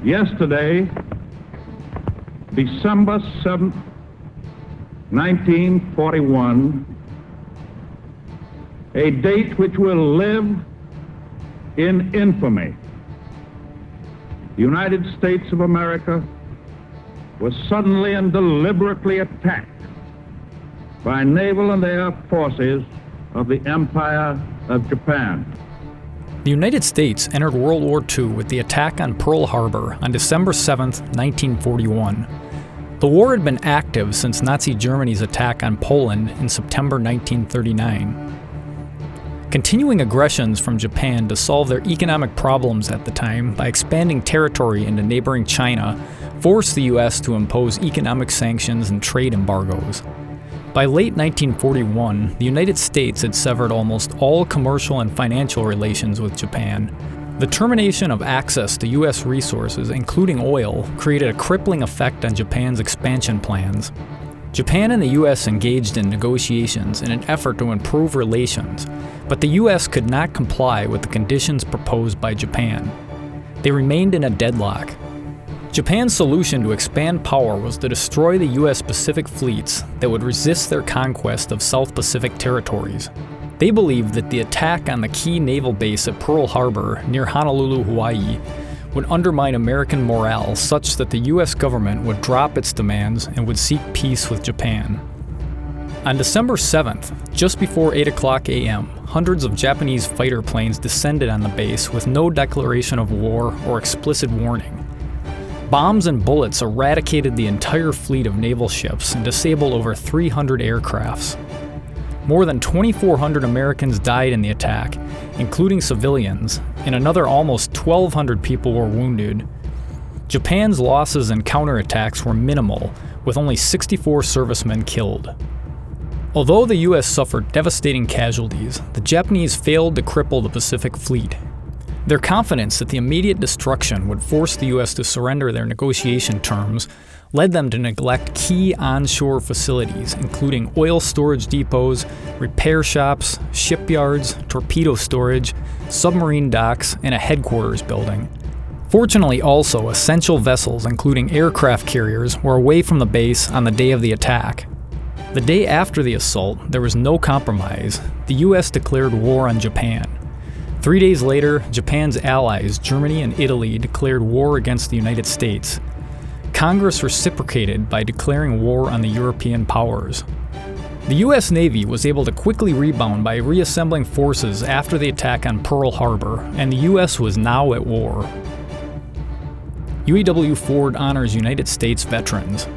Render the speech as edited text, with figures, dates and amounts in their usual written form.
Yesterday, December 7th, 1941, a date which will live in infamy. The United States of America was suddenly and deliberately attacked by naval and air forces of the Empire of Japan. The United States entered World War II with the attack on Pearl Harbor on December 7, 1941. The war had been active since Nazi Germany's attack on Poland in September 1939. Continuing aggressions from Japan to solve their economic problems at the time by expanding territory into neighboring China forced the U.S. to impose economic sanctions and trade embargoes. By late 1941, the United States had severed almost all commercial and financial relations with Japan. The termination of access to U.S. resources, including oil, created a crippling effect on Japan's expansion plans. Japan and the U.S. engaged in negotiations in an effort to improve relations, but the U.S. could not comply with the conditions proposed by Japan. They remained in a deadlock. Japan's solution to expand power was to destroy the U.S. Pacific fleets that would resist their conquest of South Pacific territories. They believed that the attack on the key naval base at Pearl Harbor near Honolulu, Hawaii, would undermine American morale such that the U.S. government would drop its demands and would seek peace with Japan. On December 7th, just before 8 o'clock a.m., hundreds of Japanese fighter planes descended on the base with no declaration of war or explicit warning. Bombs and bullets eradicated the entire fleet of naval ships and disabled over 300 aircrafts. More than 2,400 Americans died in the attack, including civilians, and another almost 1,200 people were wounded. Japan's losses in counterattacks were minimal, with only 64 servicemen killed. Although the U.S. suffered devastating casualties, the Japanese failed to cripple the Pacific Fleet. Their confidence that the immediate destruction would force the U.S. to surrender their negotiation terms led them to neglect key onshore facilities, including oil storage depots, repair shops, shipyards, torpedo storage, submarine docks, and a headquarters building. Fortunately, also, essential vessels, including aircraft carriers, were away from the base on the day of the attack. The day after the assault, there was no compromise. The U.S. declared war on Japan. 3 days later, Japan's allies, Germany and Italy, declared war against the United States. Congress reciprocated by declaring war on the European powers. The U.S. Navy was able to quickly rebound by reassembling forces after the attack on Pearl Harbor, and the U.S. was now at war. UAW-Ford honors United States veterans.